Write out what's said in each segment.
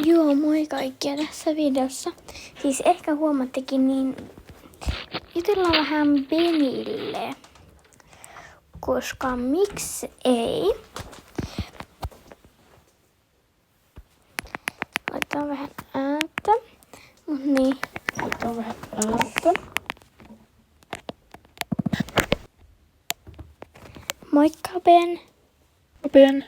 Joo, moi kaikkia tässä videossa. Siis ehkä huomattekin, niin jutellaan vähän Benille. Koska miksi ei? Laitetaan vähän ääntä. Niin. Laitetaan vähän ääntä. Moikka Ben. Ben.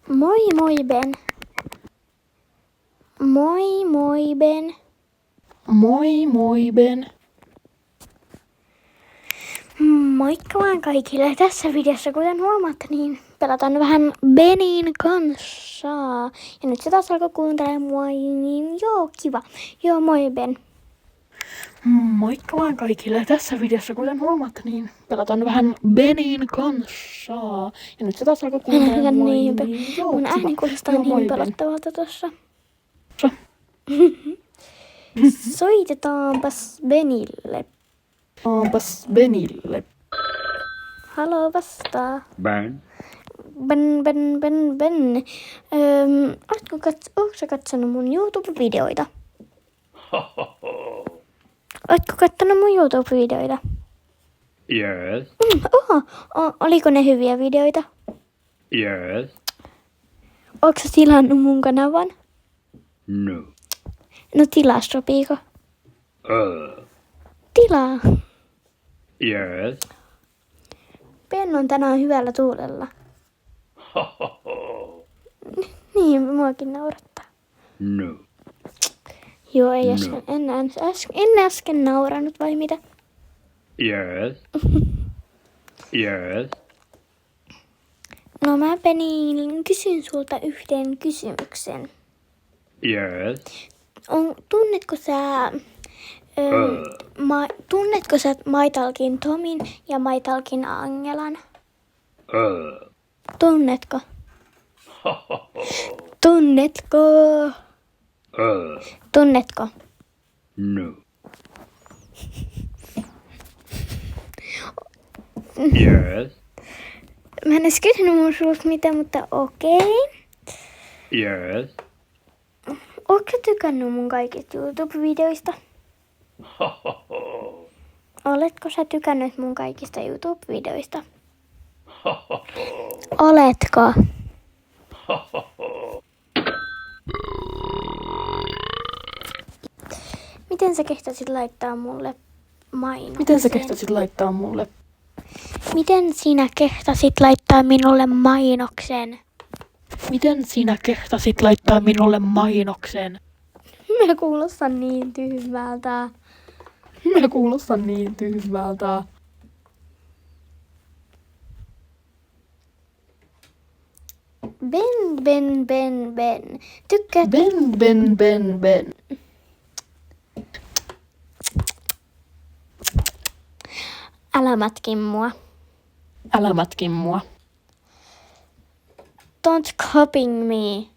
Moi moi Ben. Moi moi Ben. Moi moi Ben. Moikka vaan kaikille. Tässä videossa, kuten huomaatte, niin pelataan vähän Benin kanssa. Ja nyt se taas alkoi kuuntelemaan mua, niin joo, kiva. Joo, moi Ben. Moikka vaan kaikille. Tässä videossa, kuten huomaatte, niin pelataan vähän Benin kanssa. Ja nyt se taas alkoi kuuntelemaan mua, niin joo, Mun kiva. ääni kuulostaa Joo, moi, niin Ben. pelottavalta tossa. So. Soitetaanpas Benille. Onpas Benille. Haloo, vastaa. Ben. Ben. Ootko sä katsonut mun YouTube-videoita? Ootko kattonut mun YouTube-videoita? Yes. Oliko ne hyviä videoita? Yes. Ootko sä tilannut mun kanavan? No. No tilaa, sopiiko? Tilaa. Yes. Ben on tänään hyvällä tuulella. Niin, muakin naurattaa. No. Joo, ei No. en äsken nauranut vai mitä? Yes. Yes. No mä Benin kysyn sulta yhden kysymyksen. Yes. Tunnetko sä Maitalkin Tomin ja Maitalkin Angelan? Tunnetko? Tunnetko? No. Yes. Mä en edes kysynyt mun sulta mitä, mutta okei. Yes. Ootko sä tykännyt mun kaikista YouTube-videoista? Oletko sä tykännyt mun kaikista YouTube-videoista? Oletko? Miten sä kehtasit laittaa mulle mainoksen? Miten sä kehtasit laittaa mulle? Miten sinä kehtasit laittaa minulle mainoksen? Miten sinä kehtasit laittaa minulle mainoksen? Mä kuulostan niin tyhmältä. Mä kuulostan niin tyhmältä. Ben. Tykkäät... Ben. Älä matkin mua. Älä matkin mua. Don't copying me.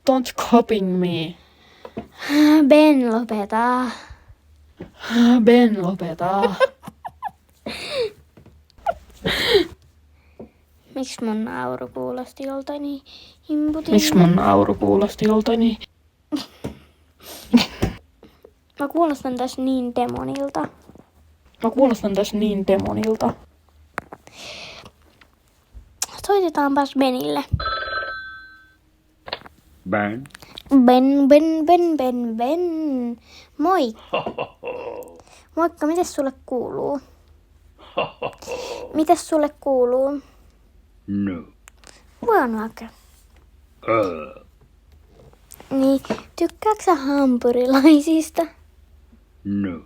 Don't copying me. Ben, lopeta. Ben, lopeta. Miksi mun nauru kuulosti joltain imputin? Miksi mun nauru kuulosti joltain? Mä kuulostan tässä niin demonilta. Mä kuulostan tässä niin demonilta. Soitetaanpas Benille. Ben. Ben. Moi. Moikka, mitäs sulle kuuluu? Mitäs sulle kuuluu? No. Huonoako? Niin, tykkääksä sä hampurilaisista? No.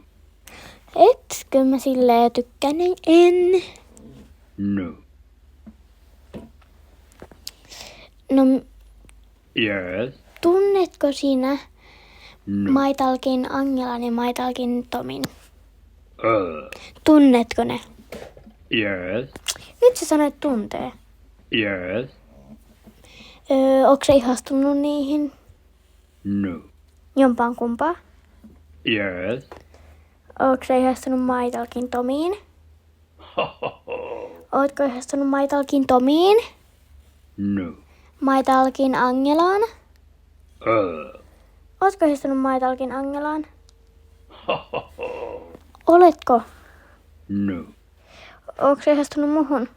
Etkö mä silleen tykkään? En. No. No, Yes. tunnetko sinä No. Maitalkin Angelan ja Maitalkin Tomin? Tunnetko ne? Yes. Nyt sä sanoit tuntee. Yes. Onko sä ihastunut niihin? No. Jompaan kumpaan? Yes. Onko sä ihastunut Maitalkin Tomiin? Ootko ihastunut Maitalkin Tomiin? No. Maitalkin Angelaan? Ootko istunut Maitalkin Angelaan? Oletko? No. Ootko ihastunut muhun?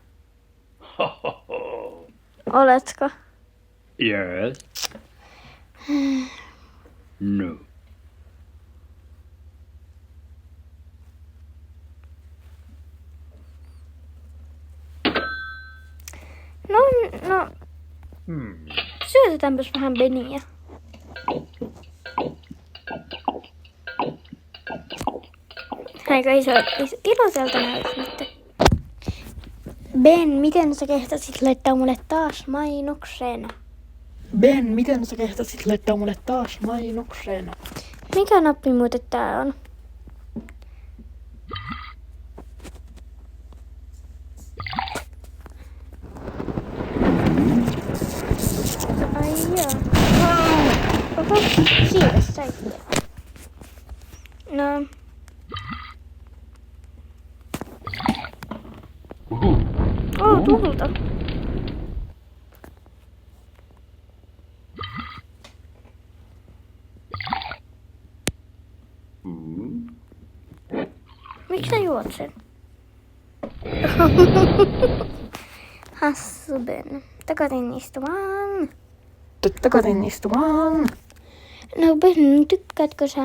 Oletko? Yes. No. No, syötetäänpäs vähän Beniä. Aika iloiselta näytät nyt. Ben, miten sä kehtasit laittaa mulle taas mainoksen? Ben, miten sä kehtasit laittaa mulle taas mainoksen? Mikä nappi muuten tää on? Ai joo. Oho, siives saitte. No. Tulta. Miksi sä juot sen? Hassu Ben. Takaisin istumaan. Takaisin istumaan. No Ben, tykkäätkö sä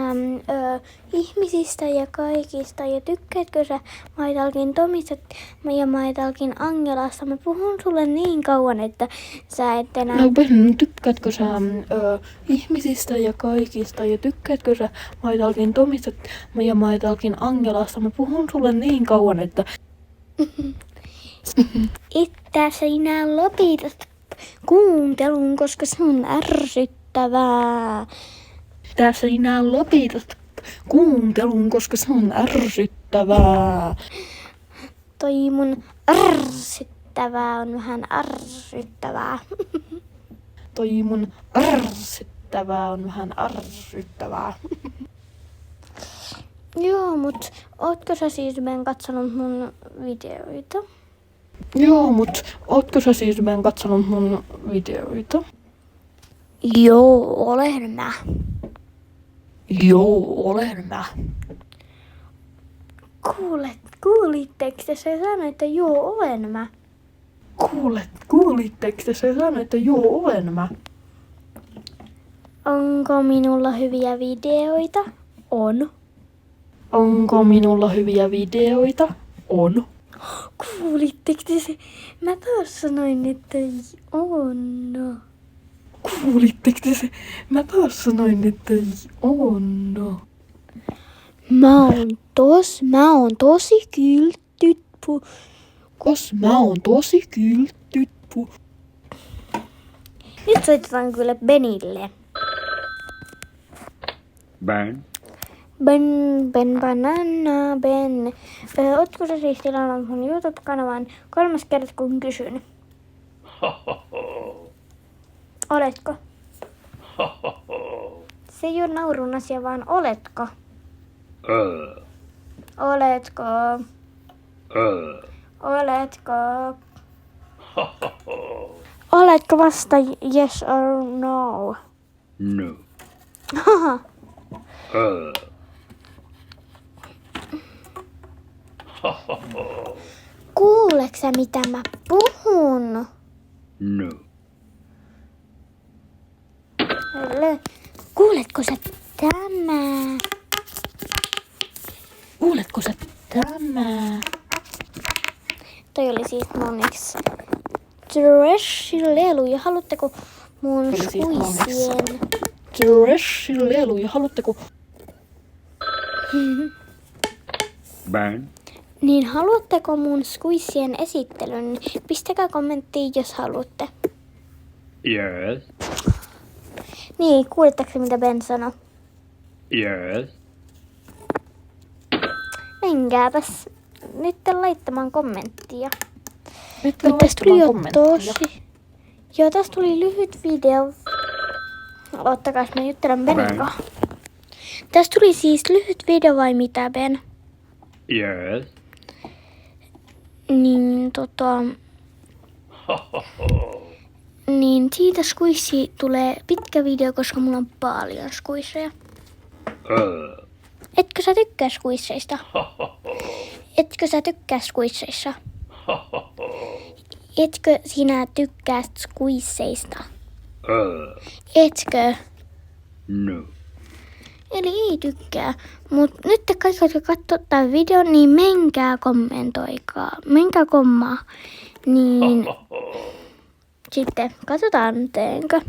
ihmisistä ja kaikista ja tykkäätkö sä Maitalkin Tomista ja Maitalkin Angelasta? Mä puhun sulle niin kauan, että sä et enää... No Ben, tykkäätkö sä ihmisistä ja kaikista ja tykkäätkö sä Maitalkin Tomista ja Maitalkin Angelasta? Mä puhun sulle niin kauan, että... Että sinä lopetat kuuntelun, koska se on ärsyttävää. Tässä sinä lopetat kuuntelun, koska se on ärsyttävää. Toi mun ärsyttävää on vähän ärsyttävää. Toi mun ärsyttävää on vähän ärsyttävää. Joo, mut ootko sä siis Ben katsonut mun videoita? Joo, mut ootko sä siis Ben katsonut mun videoita? Joo, olen mä. Joo, olen mä. Kuulitteko te? Se sanoi, että joo, olen mä. Kuulitteko te? Se sanoi, että joo, olen mä. Onko minulla hyviä videoita? On. Onko minulla hyviä videoita? On. Kuulitteko te se? Mä taas sanoin, että on. Kuulitteko te se? Mä taas sanoin, että on. Mä oon tosi kilttyt. Mä oon tosi kilttyt. Nyt soitetaan kyllä Benille. Ben. Ben banana, Ben. Ootko sä siis tilannut mun YouTube-kanavan 3. kerta kun kysyn? Oletko? Se ei ole naurun asia, vaan oletko? Oletko? Oletko? Oletko vasta yes or no? No. Haha. Kuuleeko sä mitä mä puhun? No. Kuuletko sä tämä? Kuuletko sä tämä? Toi oli siis mun yksi Trashilelu. Ja haluatteko mun skuisien? Trashilelu. Ja haluatteko? Ben. Niin haluatteko mun skuisien esittelyn? Pistäkää kommenttiin, jos haluatte. Yes. Niin, kuulitteko mitä Ben sanoi? Yes. Menkääpäs nyt laittamaan kommenttia. Nyt Tästä tuli jo tosi... Joo, tästä tuli lyhyt video. Ottakaa, mä juttelen Benin kanssa. Tästä tuli siis lyhyt video vai mitä, Ben? Yes. Niin, niin siitä squishy tulee pitkä video, koska mulla on paljon squisheja. Etkö sä tykkää squisheista? Etkö sä tykkää squisheista? Etkö sinä tykkää squisheista? Etkö? No. Eli ei tykkää. Mut nyt te kaikki, jotka katsoo tämän videon, niin menkää kommentoikaa. Menkää kommaa. Niin sitten katsotaan teenkö.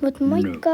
Mut moikka!